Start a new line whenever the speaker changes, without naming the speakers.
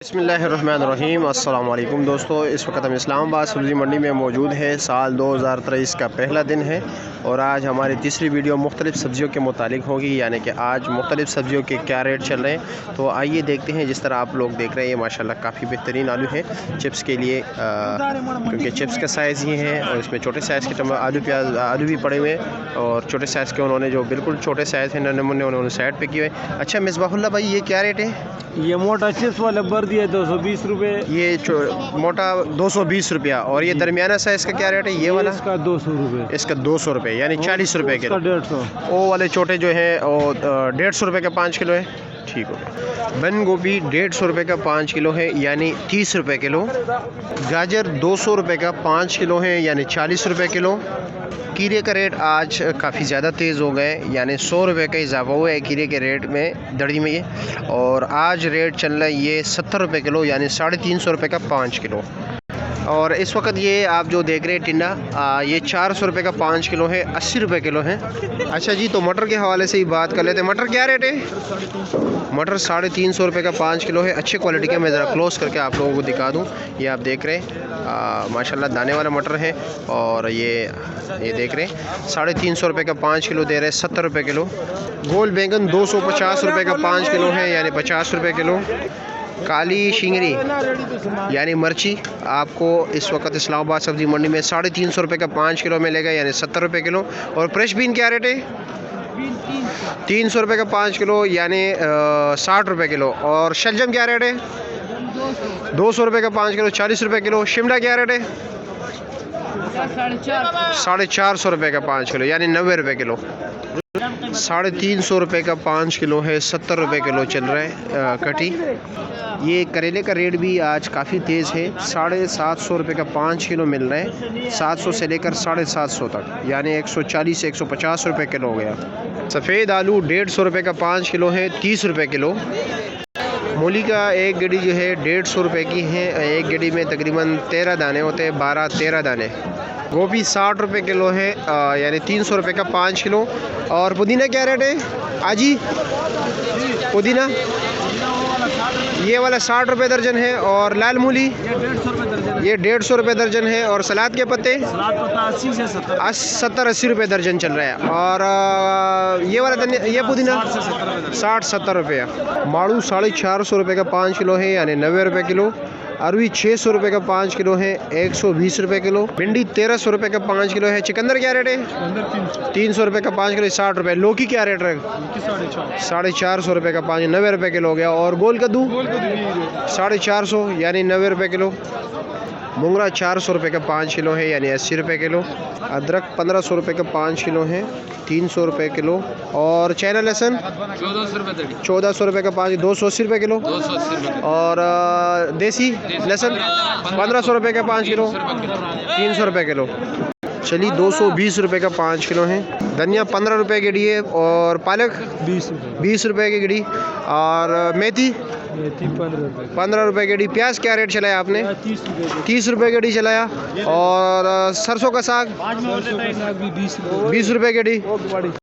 बिस्मिल्लाहिर्रहमानिर्रहीम। अस्सलाम वालेकुम दोस्तों, इस वक्त हम इस्लामाबाद सब्ज़ी मंडी में मौजूद है। साल 2023 का पहला दिन है और आज हमारी तीसरी वीडियो मुख्तलिफ़ सब्ज़ियों के मुतालिक होगी, यानी कि आज मुख्तलिफ़ सब्ज़ियों के क्या रेट चल रहे हैं। तो आइए देखते हैं। जिस तरह आप लोग देख रहे हैं माशाल्लाह काफ़ी बेहतरीन आलू है चिप्स के लिए, क्योंकि चिप्स का साइज़ ये है और इसमें छोटे साइज़ के आलू भी पड़े हुए हैं और छोटे साइज़ के उन्होंने जो बिल्कुल छोटे साइज़ हैं नन्हे उन्होंने साइड पे किए हुए। अच्छा मिसबाहुल्लाह भाई, ये क्या रेट है?
ये मोटा चिप्स वाला बर्दी है 220 रुपये।
ये मोटा 220 रुपया और ये दरमियाना साइज़ का क्या रेट है? ये वाला
इसका 200 रुपये।
इसका 200 रुपये यानी 40 रुपये के।
150।
वो वाले छोटे जो हैं वो 150 रुपये का 5 किलो है। ठीक हो गया। बंद गोभी 150 रुपये का 5 किलो है यानी 30 रुपये किलो। गाजर 200 रुपये का 5 किलो है यानी 40 रुपये किलो। कीरे का रेट आज काफ़ी ज़्यादा तेज़ हो गए, यानी 100 रुपये का इजाफा हुआ है कीरे के रेट में दड़ी में ये। और आज रेट चल रहा है ये 70 रुपये किलो यानी 350 रुपये का 5 किलो। और इस वक्त ये आप जो देख रहे हैं टिंडा, ये 400 रुपये का 5 किलो है, 80 रुपये किलो है। अच्छा जी, तो मटर के हवाले से ही बात कर लेते हैं। मटर क्या रेट है? मटर 350 रुपये का 5 किलो है, अच्छी क्वालिटी का। मैं ज़रा क्लोज करके आप लोगों को दिखा दूँ। ये आप देख रहे हैं माशाल्लाह दाने वाला मटर है। और ये देख रहे हैं 350 रुपये का 5 किलो दे रहे हैं, 70 रुपये किलो। गोल बैंगन 250 रुपये का 5 किलो है यानी 50 रुपये किलो। काली शिंगरी यानी मिर्ची आपको इस वक्त इस्लामाबाद सब्ज़ी मंडी में 350 रुपये का 5 किलो मिलेगा यानी 70 रुपये किलो। और फ्रेश बीन क्या रेट है? 300 रुपये का 5 किलो यानी 60 रुपये किलो। और शलजम क्या रेट है? 200 रुपये का 5 किलो, 40 रुपये किलो। शिमला क्या रेट है? 450 रुपये का 5 किलो यानी 90 रुपये किलो। 350 रुपये का 5 किलो है, 70 रुपये किलो चल रहा है कटी। ये करेले का रेट भी आज काफ़ी तेज़ है, 750 रुपये का 5 किलो मिल रहा है, 700 से लेकर 750 तक यानी 140 से 150 रुपये किलो हो गया। सफ़ेद आलू 150 रुपये का 5 किलो है, 30 रुपये किलो। मूली का एक गड्डी जो है 150 रुपये की है, एक गड्डी में तकरीबन 13 दाने होते हैं, 12-13 दाने। गोभी 60 रुपये किलो है यानी 300 रुपये का 5 किलो। और पुदीना क्या रेट है आजी? पुदीना ये वाला 60 रुपये दर्जन है। और लाल मूली ये 150 रुपये दर्जन है। और सलाद के पत्ते 70-80 रुपये दर्जन चल रहा है। और ये वाला धनिया, ये पुदीना 60-70 रुपये। माड़ू 450 रुपये का 5 किलो है यानी 90 रुपये किलो। अरवी 600 रुपये का 5 किलो है, 120 रुपये किलो। भिंडी 1300 रुपये का 5 किलो है। चिकंदर क्या रेट है? 300 रुपये का 5 किलो, 60 रुपये। लौकी क्या रेट है? 450 रुपये का 5, 90 रुपये किलो हो गया। और गोल कद्दू 450 यानी 90 रुपये किलो। मुंगरा 400 रुपये का 5 किलो है यानी 80 रुपये किलो। अदरक 1500 रुपये का 5 किलो है, 300 रुपये किलो। और चाइना लहसुन 1400 रुपये का 5, 280 रुपये किलो। और देसी लहसुन 1500 रुपये का 5 किलो, 300 रुपये किलो। चलिए 220 रुपये का 5 किलो है। धनिया 15 रुपये की गड्डी है। और पालक 20 रुपये की गड्डी। और मेथी 15 रुपये की गड्डी। प्याज क्या रेट चलाया आपने? 30 रुपये की गड्डी चलाया। और सरसों का साग 20 रुपये की गड्डी।